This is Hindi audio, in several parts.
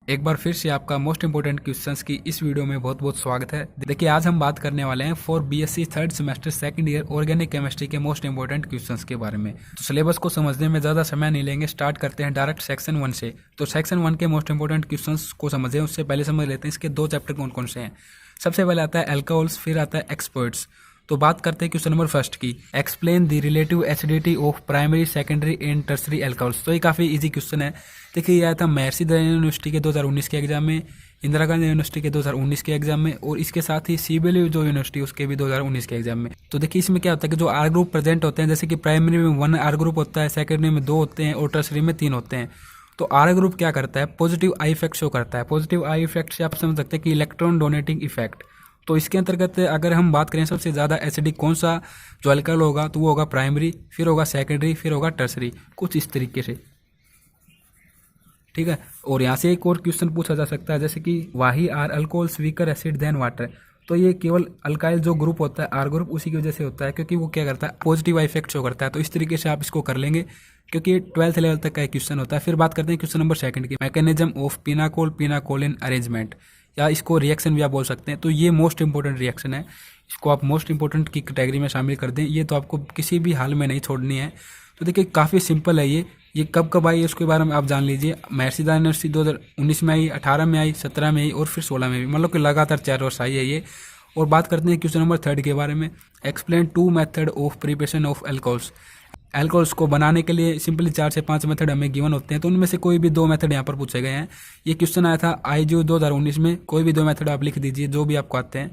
एक बार फिर से आपका मोस्ट इंपोर्टेंट क्वेश्चंस की इस वीडियो में बहुत बहुत स्वागत है। देखिए आज हम बात करने वाले हैं for BSc third semester second year organic chemistry के मोस्ट इंपोर्टेंट क्वेश्चंस के बारे में। तो सिलेबस को समझने में ज़्यादा समय नहीं लेंगे, स्टार्ट करते हैं डायरेक्ट सेक्शन 1 से। तो सेक्शन 1 के मोस्ट इंपोर्टेंट क्वेश्चंस को समझें उससे पहले समझ लेते हैं इसके 2 चैप्टर कौन कौन से हैं। सबसे पहले आता है अल्कोहल्स, फिर आता है एक्सपर्ट्स। तो बात करते हैं क्वेश्चन नंबर फर्स्ट की, explain the relative acidity of primary secondary and tertiary alcohols. तो ये काफ़ी इजी क्वेश्चन है। देखिए ये आया था महर्षि दयानंद यूनिवर्सिटी के 2019 के एग्जाम में, इंदिरा गांधी यूनिवर्सिटी के 2019 के एग्जाम में, और इसके साथ ही सीबीएलयू जो यूनिवर्सिटी उसके भी 2019 के एग्जाम में। तो देखिए इसमें क्या होता है कि जो आर ग्रुप प्रेजेंट होते हैं, जैसे कि प्राइमरी में 1 आर ग्रुप होता है, सेकेंडरी में 2 होते हैं और टर्सरी में 3 होते हैं। तो आर ग्रुप क्या करता है, पॉजिटिव आई इफेक्ट शो करता है। पॉजिटिव आई इफेक्ट से आप समझ सकते हैं कि इलेक्ट्रॉन डोनेटिंग इफेक्ट। तो इसके अंतर्गत अगर हम बात करें सबसे ज़्यादा एसिडिक कौन सा जो अल्कोहल होगा, तो वो होगा प्राइमरी, फिर होगा सेकेंडरी, फिर होगा टर्सरी, कुछ इस तरीके से, ठीक है। और यहाँ से एक और क्वेश्चन पूछा जा सकता है, जैसे कि why are alcohols weaker acid than water. तो ये केवल अल्काइल जो ग्रुप होता है आर ग्रुप उसी की वजह से होता है, क्योंकि वो क्या करता है, पॉजिटिव इफेक्ट शो करता है। तो इस तरीके से आप इसको कर लेंगे, क्योंकि ये 12th लेवल तक का क्वेश्चन होता है। फिर बात करते हैं क्वेश्चन नंबर सेकंड की, मैकेनिज्म ऑफ पिनाकोल पिनाकोलिन अरेंजमेंट, या इसको रिएक्शन भी आप बोल सकते हैं। तो ये मोस्ट इंपॉर्टेंट रिएक्शन है, इसको आप मोस्ट इंपॉर्टेंट की कैटेगरी में शामिल कर दें। ये तो आपको किसी भी हाल में नहीं छोड़नी है। तो देखिए काफ़ी सिंपल है ये कब कब आई है उसके बारे में आप जान लीजिए। महर्षि दयानंद यूनिवर्सिटी 2019 में आई, 18 में आई, 17 में आई और फिर 16 में भी, मतलब कि लगातार 4 वर्ष आई है ये। और बात करते हैं क्वेश्चन नंबर 3 के बारे में, explain 2 method of preparation of alcohols. Alcohols को बनाने के लिए सिंपली 4 से 5 मेथड हमें गिवन होते हैं, तो उनमें से कोई भी 2 मेथड यहाँ पर पूछे गए हैं। ये क्वेश्चन आया था आईजीओ 2019 में, कोई भी 2 मेथड आप लिख दीजिए जो भी आपको आते हैं।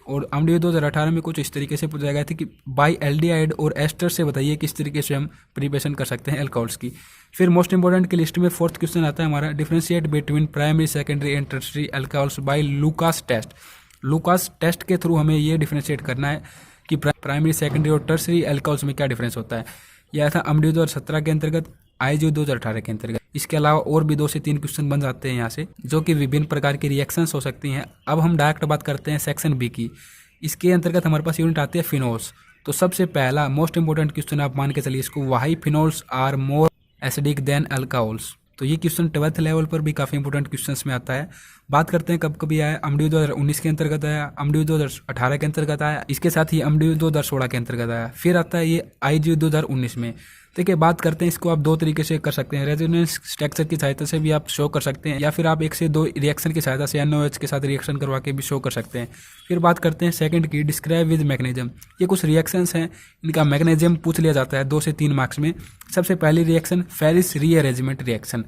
और एमडीओ 2018 में कुछ इस तरीके से पूछा गया था कि बाई एल्डिहाइड और एस्टर से बताइए किस तरीके से हम प्रिपरेशन कर सकते हैं अल्कोहल्स की। फिर मोस्ट इंपॉर्टेंट की लिस्ट में 4th क्वेश्चन आता है हमारा, differentiate between primary secondary and tertiary alcohols by Lucas test. Lucas test के थ्रू हमें ये डिफरेंशिएट करना है कि प्राइमरी सेकेंडरी और टर्सरी अल्कोहल्स में क्या डिफरेंस होता है। यह था एमडीओ 2017 के अंतर्गत, आईजीओ 2018 के अंतर्गत। इसके अलावा और भी 2 से 3 क्वेश्चन बन जाते हैं यहाँ से, जो कि विभिन्न प्रकार की रिएक्शंस हो सकती हैं। अब हम डायरेक्ट बात करते हैं सेक्शन बी की। इसके अंतर्गत हमारे पास यूनिट आती है फिनोल्स। तो सबसे पहला मोस्ट इंपोर्टेंट क्वेश्चन आप मान के चलिए इसको, why phenols are more acidic than alcohols. तो ये क्वेश्चन 12th लेवल पर भी काफ़ी इंपोर्टेंट क्वेश्चंस में आता है। बात करते हैं कब कभी आया, एमडीओ 2019 के अंतर्गत आया, एमडीओ 2018 के अंतर्गत आया, इसके साथ ही एमडीओ 2016 के अंतर्गत आया, फिर आता है ये आईजीओ 2019 में। देखिए बात करते हैं, इसको आप 2 तरीके से कर सकते हैं, रेजोनेंस स्ट्रक्चर की सहायता से भी आप शो कर सकते हैं, या फिर आप 1 से 2 रिएक्शन की सहायता से NOH के साथ रिएक्शन करवा के भी शो कर सकते हैं। फिर बात करते हैं सेकंड की, डिस्क्राइब विद मैकेनिज्म। ये कुछ रिएक्शंस हैं, इनका मैकेनिज्म पूछ लिया जाता है 2 से 3 मार्क्स में। सबसे पहली रिएक्शन फेरिस रीअरेंजमेंट रिएक्शन,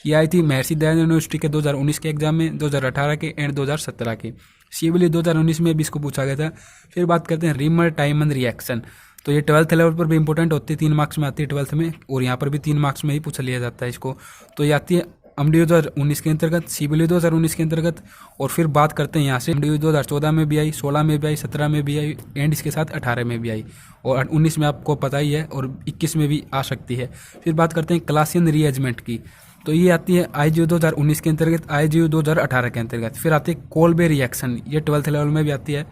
ये आई थी महर्षि दयानंद यूनिवर्सिटी के 2019 के एग्जाम में, 2018 के एंड 2017 के। सीबीएलयू 2019 में भी इसको पूछा गया था। फिर बात करते हैं रिमर टाइमन रिएक्शन। तो ये 12th लेवल पर भी इंपॉर्टेंट होती है, 3 मार्क्स में आती है 12th में, और यहाँ पर भी 3 मार्क्स में ही पूछा लिया जाता है इसको। तो ये आती है एमडीओ 2019 के अंतर्गत, सीबीएलयू 2019 के अंतर्गत। और फिर बात करते हैं यहाँ से, एमडीओ 2014 में भी आई, 16 में भी आई, 17 में भी आई, एंड इसके साथ 18 में भी आई, और 19 में आपको पता ही है, और 21 में भी आ सकती है। फिर बात करते हैं क्लासियन रीअरेंजमेंट की। तो ये आती है आईजीओ 2019 के अंतर्गत, आईजीओ 2018 के अंतर्गत। फिर आती है कोल्बे रिएक्शन, ये 12th लेवल में भी आती है।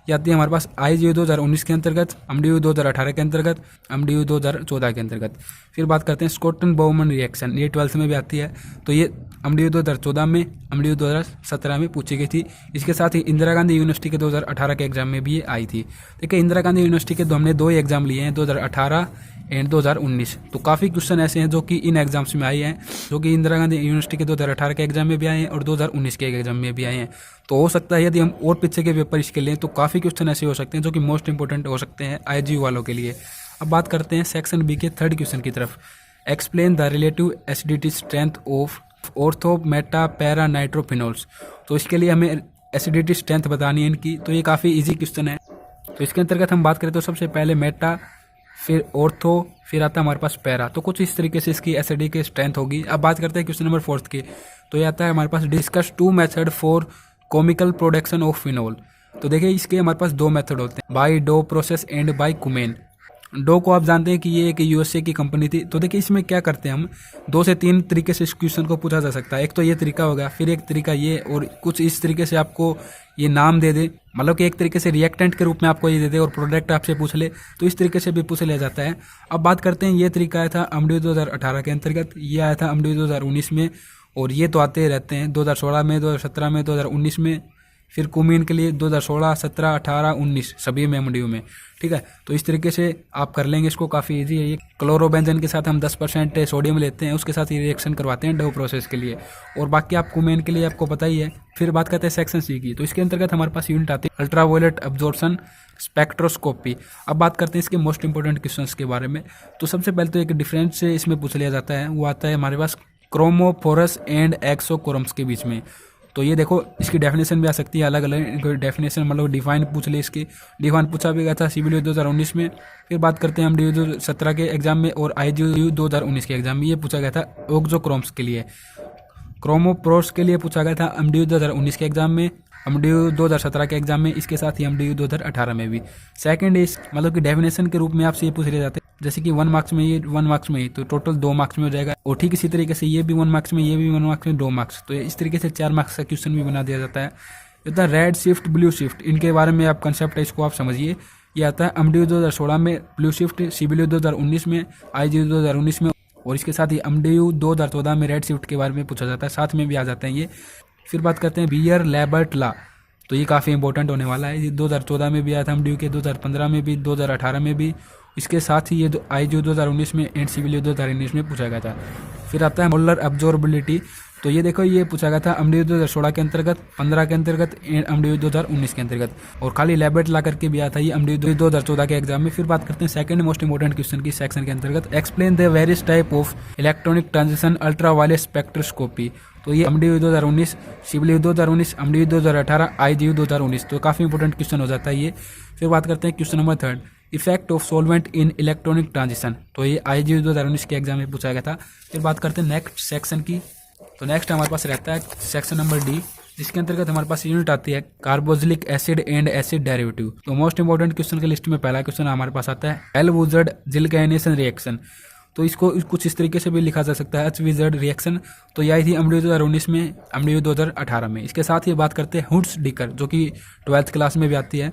ये आती है हमारे पास आईजीओ 2019 के अंतर्गत, एमडीओ 2018 के अंतर्गत, एमडीओ 2014 के अंतर्गत। फिर बात करते हैं स्कॉटन बाउमन रिएक्शन, ये 12th में भी आती है। तो ये एमडीओ 2014 में, एमडीओ 2017 में पूछी गई थी। इसके साथ ही इंदिरा गांधी यूनिवर्सिटी के 2018 के एग्जाम में भी ये आई थी। देखिए इंदिरा गांधी यूनिवर्सिटी के हमने 2 ही एग्जाम लिए हैं, 2018 एंड 2019। तो काफ़ी क्वेश्चन ऐसे हैं जो कि इन एग्जाम्स में आए हैं, जो कि इंदिरा गांधी यूनिवर्सिटी के 2018 के एग्जाम में भी आए हैं और 2019 के एग्जाम में भी आए हैं। तो हो सकता है यदि हम और पीछे के पेपर इसके लिए, तो काफ़ी क्वेश्चन ऐसे हो सकते हैं जो कि मोस्ट इंपोर्टेंट हो सकते हैं आईजीयू वालों के लिए। अब बात करते हैं सेक्शन बी के 3rd क्वेश्चन की तरफ, explain the relative acidity strength of ortho meta para nitrophenols. तो इसके लिए हमें एसिडिटी स्ट्रेंथ बतानी है इनकी। तो ये काफ़ी ईजी क्वेश्चन है। तो इसके अंतर्गत हम बात करें तो सबसे पहले मेटा, फिर ऑर्थो, फिर आता है हमारे पास पैरा। तो कुछ इस तरीके से इसकी एसिडिटी की स्ट्रेंथ होगी। अब बात करते हैं क्वेश्चन नंबर 4th की। तो ये आता है हमारे पास, discuss 2 method for chemical production of phenol. तो देखिए इसके हमारे पास 2 मेथड होते हैं, by Dow process and by cumene. Dow को आप जानते हैं कि ये एक यूएसए की कंपनी थी। तो देखिए इसमें क्या करते हैं हम, 2 से 3 तरीके से इस क्वेश्चन को पूछा जा सकता है। एक तो ये तरीका होगा, फिर एक तरीका ये, और कुछ इस तरीके से आपको ये नाम दे दे, मतलब कि एक तरीके से रिएक्टेंट के रूप में आपको ये दे दे और प्रोडक्ट आपसे पूछ ले, तो इस तरीके से भी पूछ लिया जाता है। अब बात करते हैं, ये तरीका आया था एमडीओ 2018 के अंतर्गत, ये आया था एमडीओ 2019 में, और ये तो आते रहते हैं 2016 में, 2017 में, 2019 में, फिर कुमीन के लिए 2016, 17, 18, 19 सभी में एमडीयू में। ठीक है, तो इस तरीके से आप कर लेंगे इसको, काफ़ी इजी है ये। क्लोरोबेंजन के साथ हम 10% सोडियम लेते हैं, उसके साथ ये रिएक्शन करवाते हैं डो प्रोसेस के लिए। और बाकी आप कुमेन के लिए आपको पता ही है। फिर बात करते हैं सेक्शन सी की, तो इसके अंतर्गत हमारे पास यूनिट आती है अल्ट्रावायलेट अब्जॉर्प्शन स्पेक्ट्रोस्कोपी। अब बात करते हैं इसके मोस्ट इंपॉर्टेंट क्वेश्चंस के बारे में। तो सबसे पहले तो एक डिफरेंस से इसमें पूछ लिया जाता है, वो आता है हमारे पास क्रोमोफोरस एंड एक्सोकोरम्स के बीच में। तो ये देखो, इसकी डेफिनेशन भी आ सकती है अलग अलग डेफिनेशन, मतलब डिफाइन पूछ ले इसकी। डिफाइन पूछा भी गया था सीबीडीयू 2019 में। फिर बात करते हैं एमडीयू 2017 के एग्जाम में, और आईजीयू 2019 के एग्जाम में ये पूछा गया था ऑक्सोक्रोम्स के लिए। क्रोमोप्रोस के लिए पूछा गया था एमडीयू 2019 के एग्जाम में, एमडीयू 2017 के एग्जाम में, इसके साथ ही एमडीयू 2018 में भी। सेकंड इस मतलब कि डेफिनेशन के रूप में आपसे ये पूछ लिया जाता है, जैसे कि 1 मार्क्स में ये 1 मार्क्स में, तो टोटल 2 मार्क्स में हो जाएगा। और ठीक इसी तरीके से ये भी 1 मार्क्स में, ये भी 1 मार्क्स में, 2 मार्क्स, तो इस तरीके से 4 मार्क्स का क्वेश्चन भी बना दिया जाता है। इतना रेड शिफ्ट ब्लू शिफ्ट, इनके बारे में आप कंसेप्ट है, इसको आप समझिए। ये आता है एमडीयू 2016 में ब्लू शिफ्ट, सीबीडीयू 2019 में, आईजीयू 2019 में, और इसके साथ ही एमडीयू 2014 में रेड शिफ्ट के बारे में पूछा जाता है, साथ में भी आ जाते हैं ये। फिर बात करते हैं बियर लैबर्ट लॉ, तो ये काफ़ी इंपॉर्टेंट होने वाला है। ये 2014 में भी आया था एमडीयू के, 2015 में भी, 2018 में भी। इसके साथ ही ये आईजीयू 2019 में एंड सीबीडीयू 2019 में पूछा गया था। फिर आता है मोलर अब्जॉर्बिलिटी, तो ये देखो ये पूछा गया था एमडीयू 2016 के अंतर्गत, 15 के अंतर्गत, एमडीयू 2019 के अंतर्गत, और खाली लैबरेट ला करके भी आया था ये एमडीयू 2014 के एग्जाम में। फिर बात करते हैं सेकंड मोस्ट इंपॉर्टेंट क्वेश्चन की सेक्शन के अंतर्गत, explain the various type of electronic transition ultraviolet spectroscopy. तो ये एमडीयू 2019, सीबीडीयू 2019, एमडीयू 2018, आईजीयू 2019, तो काफ़ी इंपॉर्टेंट क्वेश्चन हो जाता है ये। फिर बात करते हैं question number 3, effect of solvent in electronic transition, तो ये आईजीयू 2019 के एग्जाम में पूछा गया था। फिर बात करते हैं नेक्स्ट सेक्शन की, तो नेक्स्ट हमारे पास रहता है सेक्शन नंबर डी, जिसके अंतर्गत हमारे पास यूनिट आती है carboxylic acid and acid derivative. तो मोस्ट इंपॉर्टेंट क्वेश्चन की लिस्ट में पहला क्वेश्चन हमारे पास आता है एल वुजर्ड जिल्काइनेशन रिएक्शन। तो इसको कुछ इस तरीके से भी लिखा जा सकता है, एच विजर्ड रिएक्शन। तो यह आई थी एमडीयू 2019 में, एमडीयू 2018 में। इसके साथ ही बात करते हैं हुड्स डिकर, जो कि 12th क्लास में भी आती है।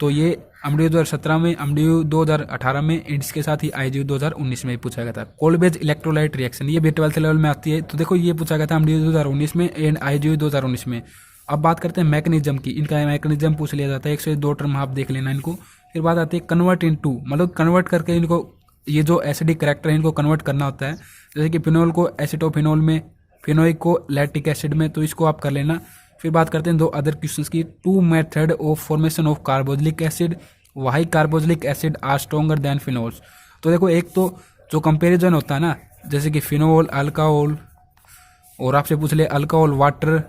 तो ये एमडीयू 2017 में, एमडीयू 2018 में, इसके साथ ही आईजीयू 2019 में पूछा गया था। कोलबेज इलेक्ट्रोलाइट रिएक्शन, ये भी 12th लेवल में आती है। तो देखो ये पूछा गया था एमडीयू 2019 में एंड आईजीयू 2019 में। अब बात करते हैं मैकेनिज्म की, इनका मैकेनिज्म पूछ लिया जाता है, 1 से 2 टर्म आप देख लेना इनको। फिर बात आती है कन्वर्ट इनटू, मतलब कन्वर्ट करके इनको, ये जो एसिडिक करैक्टर है इनको कन्वर्ट करना होता है, जैसे कि फिनोल को एसिटोफिनोल में, फिनोइक को लैक्टिक एसिड में, तो इसको आप कर लेना। फिर बात करते हैं 2 अदर क्वेश्चंस की, 2 method of formation of carboxylic acid, why carboxylic acid are stronger than phenols. तो देखो एक तो जो कंपैरिजन होता है ना, जैसे कि फिनोल अल्कोहल, और आपसे पूछ लिया अल्कोहल वाटर,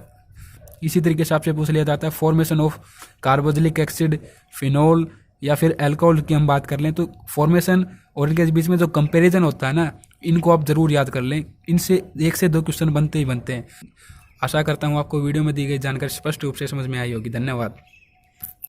इसी तरीके से आपसे पूछ लिया जाता है formation of carboxylic acid, phenol या फिर अल्कोहल की हम बात कर लें, तो फॉर्मेशन और इनके बीच में जो कंपैरिजन होता है ना, इनको आप जरूर याद कर लें। इनसे 1 से 2 क्वेश्चन बनते ही बनते हैं। आशा करता हूँ आपको वीडियो में दी गई जानकारी स्पष्ट रूप से समझ में आई होगी। धन्यवाद।